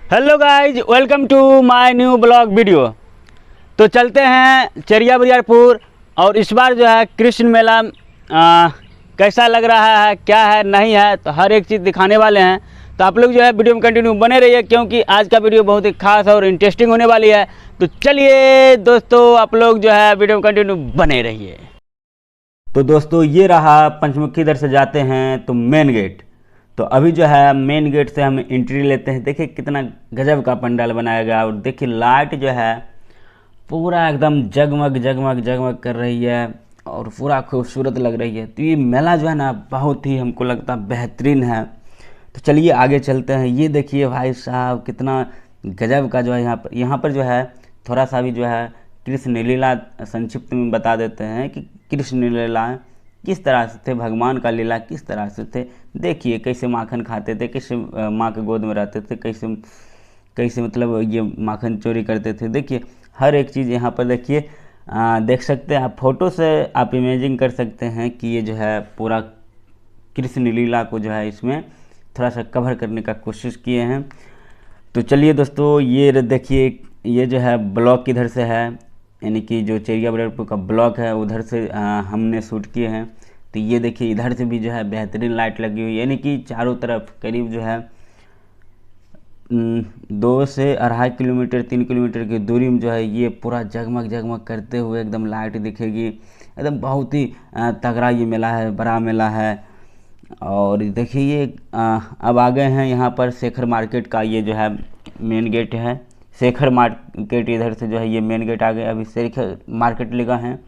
Hello guys, welcome to my new blog video. तो चलते हैं चेरिया बरियारपुर और इस बार जो है कृष्ण मेला कैसा लग रहा है, क्या है, नहीं है, तो हर एक चीज़ दिखाने वाले हैं। तो आप लोग जो है वीडियो में कंटिन्यू बने रहिए क्योंकि आज का वीडियो बहुत ही खास और इंटरेस्टिंग होने वाली है। तो चलिए दोस्तों, आप लोग जो है वीडियो में कंटिन्यू बने रहिए। तो दोस्तों ये रहा पंचमुखी, इधर से जाते हैं तो मेन गेट। तो अभी जो है मेन गेट से हम एंट्री लेते हैं। देखिए कितना गजब का पंडाल बनाया गया और देखिए लाइट जो है पूरा एकदम जगमग जगमग जगमग कर रही है और पूरा खूबसूरत लग रही है। तो ये मेला जो है ना बहुत ही हमको लगता है बेहतरीन है। तो चलिए आगे चलते हैं। ये देखिए भाई साहब कितना गजब का जो है यहाँ पर जो है थोड़ा सा भी जो है कृष्ण लीला संक्षिप्त में बता देते हैं कि कृष्ण लीला किस तरह से थे, भगवान का लीला किस तरह से थे। देखिए कैसे माखन खाते थे, कैसे माँ के गोद में रहते थे, कैसे कैसे मतलब ये माखन चोरी करते थे। देखिए हर एक चीज़ यहाँ पर देखिए देख सकते हैं आप। फ़ोटो से आप इमेजिंग कर सकते हैं कि ये जो है पूरा कृष्ण लीला को जो है इसमें थोड़ा सा कवर करने का कोशिश किए हैं। तो चलिए दोस्तों ये देखिए ये जो है ब्लॉक इधर से है, यानी कि जो चेरिया बरियारपुर का ब्लॉक है उधर से हमने शूट किए हैं। तो ये देखिए इधर से भी जो है बेहतरीन लाइट लगी हुई है, यानी कि चारों तरफ करीब जो है 2 से 2.5 किलोमीटर 3 किलोमीटर की दूरी में जो है ये पूरा जगमग जगमग करते हुए एकदम लाइट दिखेगी। एकदम बहुत ही तगड़ा ये मेला है, बड़ा मेला है। और देखिए ये अब आ गए हैं यहाँ पर शेखर मार्केट का, ये जो है मेन गेट है। शेखर मार्केट इधर से जो है ये मेन गेट आ गए, अभी शेखर मार्केट लगा है।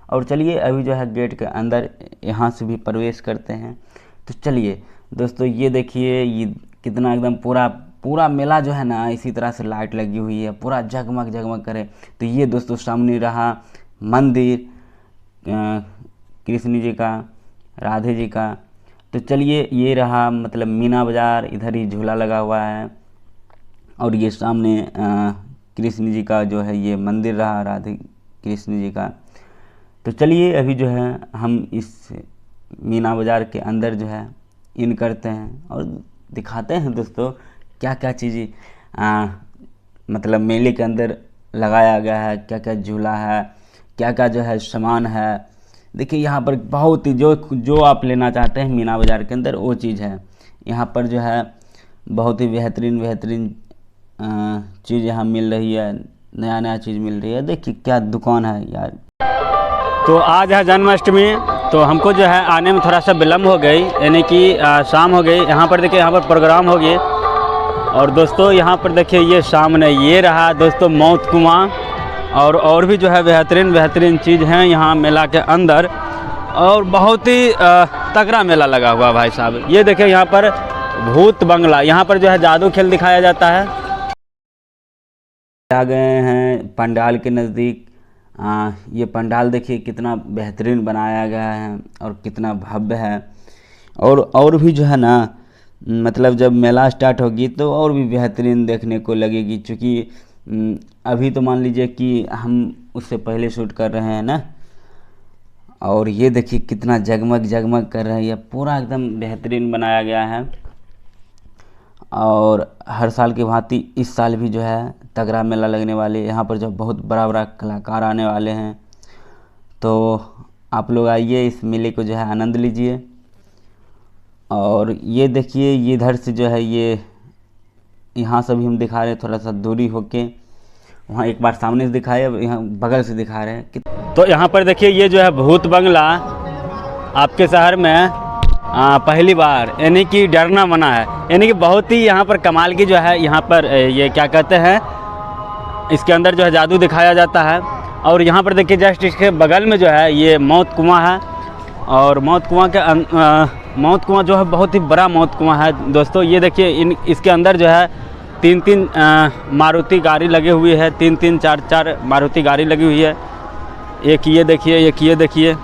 और चलिए अभी जो है गेट के अंदर यहाँ से भी प्रवेश करते हैं। तो चलिए दोस्तों ये देखिए ये कितना एकदम पूरा मेला जो है ना इसी तरह से लाइट लगी हुई है, पूरा जगमग जगमग करे। तो ये दोस्तों सामने रहा मंदिर कृष्ण जी का, राधे जी का। तो चलिए ये रहा मतलब मीना बाज़ार, इधर ही झूला लगा हुआ है। और ये सामने कृष्ण जी का जो है ये मंदिर रहा, राधे कृष्ण जी का। तो चलिए अभी जो है हम इस मीना बाज़ार के अंदर जो है इन करते हैं और दिखाते हैं दोस्तों क्या क्या चीज़ें मतलब मेले के अंदर लगाया गया है, क्या क्या झूला है, क्या क्या जो है सामान है। देखिए यहाँ पर बहुत ही जो आप लेना चाहते हैं मीना बाज़ार के अंदर वो चीज़ है। यहाँ पर जो है बहुत ही बेहतरीन चीज़ यहाँ मिल रही है, नया चीज़ मिल रही है। देखिए क्या दुकान है यार। तो आज है जन्माष्टमी, तो हमको जो है आने में थोड़ा सा विलम्ब हो गई, यानी कि शाम हो गई। यहाँ पर देखिए यहाँ पर प्रोग्राम हो गए। और दोस्तों यहाँ पर देखिए ये सामने ये रहा दोस्तों मौत कुआं। और भी जो है बेहतरीन चीज़ हैं यहाँ मेला के अंदर। और बहुत ही तगड़ा मेला लगा हुआ भाई साहब। ये देखिए यहाँ पर भूत बंगला, यहाँ पर जो है जादू खेल दिखाया जाता है। आ गए हैं पंडाल के नज़दीक। ये पंडाल देखिए कितना बेहतरीन बनाया गया है और कितना भव्य है। और भी जो है ना मतलब जब मेला स्टार्ट होगी तो और भी बेहतरीन देखने को लगेगी, क्योंकि अभी तो मान लीजिए कि हम उससे पहले शूट कर रहे हैं ना। और ये देखिए कितना जगमग कर रही है, पूरा एकदम बेहतरीन बनाया गया है। और हर साल की भांति इस साल भी जो है तगड़ा मेला लगने वाले, यहाँ पर जो बहुत बड़ा कलाकार आने वाले हैं। तो आप लोग आइए इस मेले को जो है आनंद लीजिए। और ये देखिए ये इधर से जो है ये यहाँ से भी हम दिखा रहे हैं, थोड़ा सा दूरी होके वहाँ एक बार सामने से दिखाए, अब यहाँ बगल से दिखा रहे हैं। तो यहाँ पर देखिए ये जो है भूत बंगला आपके शहर में पहली बार यानी कि डरना मना है, यानी कि बहुत ही यहाँ पर कमाल की जो है यहाँ पर ये क्या कहते हैं इसके अंदर जो है जादू दिखाया जाता है। और यहाँ पर देखिए जस्ट इसके बगल में जो है ये मौत कुआं है। और मौत कुआं जो है बहुत ही बड़ा मौत कुआं है दोस्तों। ये देखिए इसके अंदर जो है 3 मारुति गाड़ी लगे हुए है, 3 4 मारुति गाड़ी लगी हुई है। एक ये देखिए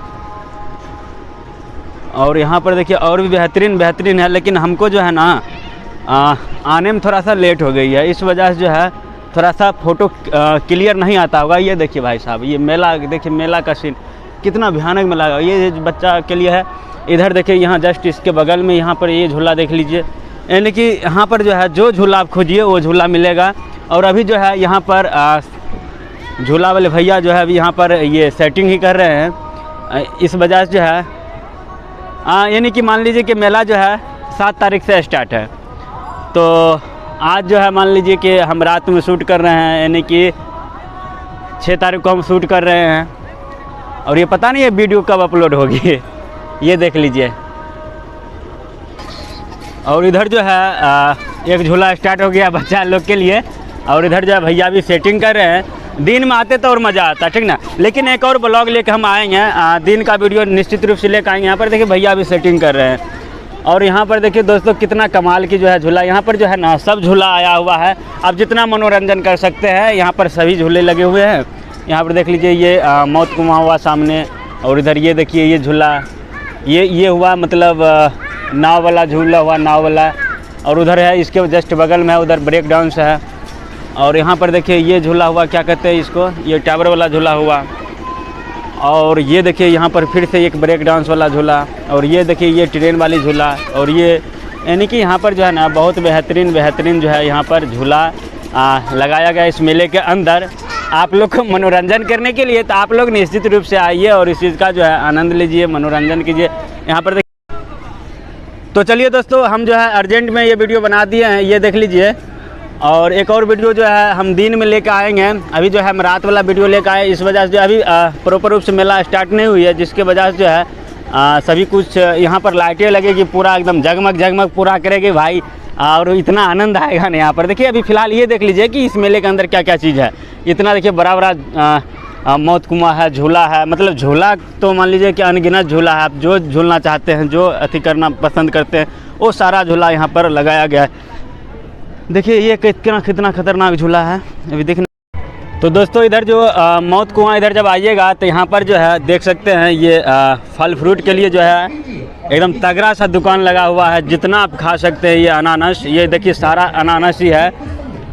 और यहाँ पर देखिए और भी बेहतरीन है। लेकिन हमको जो है ना आने में थोड़ा सा लेट हो गई है, इस वजह से जो है थोड़ा सा फ़ोटो क्लियर नहीं आता होगा। ये देखिए भाई साहब ये मेला, देखिए मेला का सीन कितना भयानक मेला है। ये बच्चा के लिए है। इधर देखिए यहाँ जस्ट इसके बगल में यहाँ पर ये झूला देख लीजिए, यानी कि यहाँ पर जो है जो झूला आप खोजिए वो झूला मिलेगा। और अभी जो है यहाँ पर झूला वाले भैया जो है अभी यहाँ पर ये सेटिंग ही कर रहे हैं। इस वजह से जो है यानी कि मान लीजिए कि मेला जो है 7 तारीख से स्टार्ट है, तो आज जो है मान लीजिए कि हम रात में शूट कर रहे हैं, यानी कि 6 तारीख को हम शूट कर रहे हैं और ये पता नहीं है वीडियो कब अपलोड होगी। ये देख लीजिए। और इधर जो है एक झूला स्टार्ट हो गया बच्चा लोग के लिए, और इधर जो है भैया भी सेटिंग कर रहे हैं। दिन में आते तो और मज़ा आता, ठीक ना। लेकिन एक और ब्लॉग लेकर हम आएंगे, दिन का वीडियो निश्चित रूप से लेकर आएंगे। यहाँ पर देखिए भैया भी सेटिंग कर रहे हैं। और यहाँ पर देखिए दोस्तों कितना कमाल की जो है झूला, यहाँ पर जो है ना सब झूला आया हुआ है। आप जितना मनोरंजन कर सकते हैं यहाँ पर सभी झूले लगे हुए हैं। यहाँ पर देख लीजिए ये मौत कुआं हुआ सामने, और इधर ये देखिए ये झूला, ये हुआ मतलब नाव वाला झूला हुआ, नाव वाला। और उधर है इसके जस्ट बगल में है, उधर ब्रेक डांस है। और यहाँ पर देखिए ये झूला हुआ, क्या कहते हैं इसको, ये टावर वाला झूला हुआ। और ये देखिए यहाँ पर फिर से एक ब्रेक डांस वाला झूला, और ये देखिए ये ट्रेन वाली झूला। और ये यानी कि यहाँ पर जो है ना बहुत बेहतरीन जो है यहाँ पर झूला लगाया गया इस मेले के अंदर आप लोग को मनोरंजन करने के लिए। तो आप लोग निश्चित रूप से आइए और इस चीज़ का जो है आनंद लीजिए, मनोरंजन कीजिए। यहाँ पर तो चलिए दोस्तों, हम जो है अर्जेंट में ये वीडियो बना दिए हैं, ये देख लीजिए। और एक और वीडियो जो है हम दिन में लेकर आएंगे। अभी जो है हम रात वाला वीडियो लेकर आए, इस वजह से जो अभी प्रॉपर रूप से मेला स्टार्ट नहीं हुई है, जिसके वजह से जो है सभी कुछ यहाँ पर लाइटें लगेगी, पूरा एकदम जगमग पूरा करेगी भाई, और इतना आनंद आएगा ना। यहाँ पर देखिए अभी फ़िलहाल ये देख लीजिए कि इस मेले के अंदर क्या क्या चीज़ है। इतना देखिए बड़ा मौत कुआं है, झूला है, मतलब झूला तो मान लीजिए कि अनगिनत झूला है। आप जो झूलना चाहते हैं, जो अति करना पसंद करते हैं, वो सारा झूला यहाँ पर लगाया गया है। देखिए ये कितना खतरनाक झूला है अभी देखना। तो दोस्तों इधर जो मौत कुआं, इधर जब आइएगा तो यहाँ पर जो है देख सकते हैं ये फल फ्रूट के लिए जो है एकदम तगड़ा सा दुकान लगा हुआ है। जितना आप खा सकते हैं, ये अनानास, ये देखिए सारा अनानास ही है।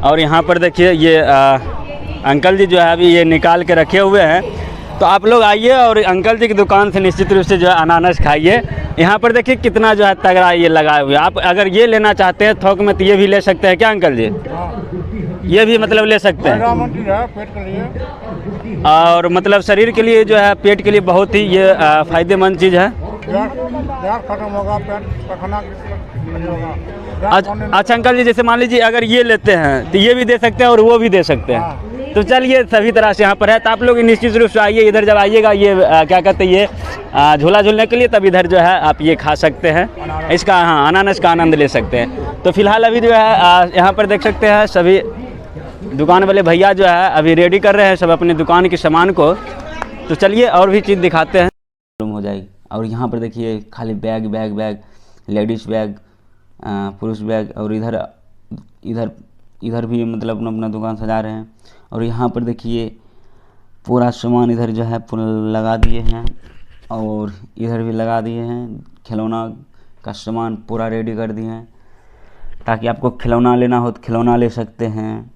और यहाँ पर देखिए ये अंकल जी जो है अभी ये निकाल के रखे हुए हैं। तो आप लोग आइए और अंकल जी की दुकान से निश्चित रूप से जो है अनानास खाइए। यहाँ पर देखिए कितना जो है तगड़ा ये लगाए हुए। आप अगर ये लेना चाहते हैं थोक में तो ये भी ले सकते हैं क्या अंकल जी? ये भी मतलब ले सकते हैं। पेट के लिए और मतलब शरीर के लिए जो है, पेट के लिए बहुत ही ये फ़ायदेमंद चीज़ है। खत्म होगा, पेट पखना नहीं होगा। अच्छा अंकल जी, जैसे मान लीजिए अगर ये लेते हैं तो ये भी दे सकते हैं और वो भी दे सकते हैं। तो चलिए सभी तरह से यहाँ पर है। तो आप लोग निश्चित रूप से आइए, इधर जब आइएगा ये क्या कहते हैं ये झूला झूलने के लिए, तब इधर जो है आप ये खा सकते हैं इसका, हाँ अनानास का आनंद ले सकते हैं। तो फिलहाल अभी जो है यहाँ पर देख सकते हैं सभी दुकान वाले भैया जो है अभी रेडी कर रहे हैं सब अपने दुकान के सामान को। तो चलिए और भी चीज़ दिखाते हैं, हो जाएगी। और यहाँ पर देखिए खाली बैग, लेडीज़ बैग, पुरुष बैग। और इधर भी मतलब अपना दुकान सजा रहे हैं। और यहाँ पर देखिए पूरा सामान इधर जो है पूरा लगा दिए हैं, और इधर भी लगा दिए हैं। खिलौना का सामान पूरा रेडी कर दिए हैं, ताकि आपको खिलौना लेना हो तो खिलौना ले सकते हैं,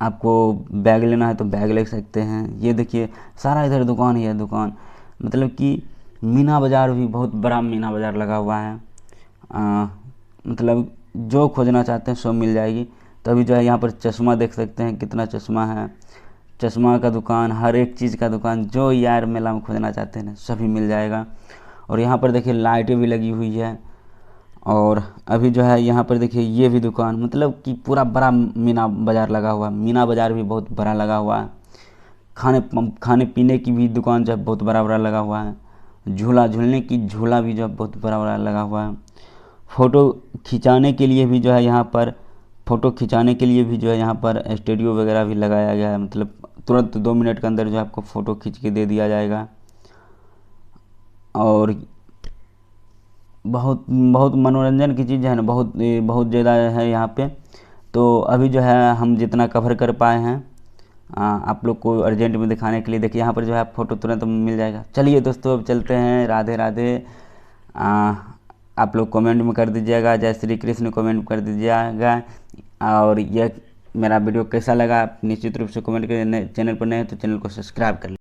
आपको बैग लेना है तो बैग ले सकते हैं। ये देखिए सारा इधर दुकान ही है। दुकान मतलब कि मीना बाज़ार भी बहुत बड़ा मीना बाज़ार लगा हुआ है। मतलब जो खोजना चाहते हैं सब मिल जाएगी। तो अभी जो है यहाँ पर चश्मा देख सकते हैं, कितना चश्मा है। चश्मा का दुकान, हर एक चीज़ का दुकान, जो यार मेला में खोजना चाहते हैं ना सभी मिल जाएगा। और यहाँ पर देखिए लाइटें भी लगी हुई है। और अभी जो है यहाँ पर देखिए ये भी दुकान, मतलब कि पूरा बड़ा मीना बाज़ार लगा हुआ है। मीना बाज़ार भी बहुत बड़ा लगा हुआ है। खाने पीने की भी दुकान जो है बहुत बड़ा लगा हुआ है। झूलने की झूला भी जो है बहुत बड़ा लगा हुआ है। फ़ोटो खिंचाने के लिए भी जो है यहाँ पर स्टूडियो वगैरह भी लगाया गया है। मतलब तुरंत 2 मिनट के अंदर जो आपको फ़ोटो खींच के दे दिया जाएगा। और बहुत मनोरंजन की चीज़ है ना, बहुत ज़्यादा है यहाँ पे। तो अभी जो है हम जितना कवर कर पाए हैं आप लोग को अर्जेंट में दिखाने के लिए। देखिए यहाँ पर जो है फ़ोटो तुरंत मिल जाएगा। चलिए दोस्तों अब चलते हैं। राधे राधे। आप लोग कमेंट में कर दीजिएगा, जय श्री कृष्ण कमेंट कर दीजिएगा। और यह मेरा वीडियो कैसा लगा आप निश्चित रूप से कमेंट करें। चैनल पर नए हैं तो चैनल को सब्सक्राइब कर लीजिए।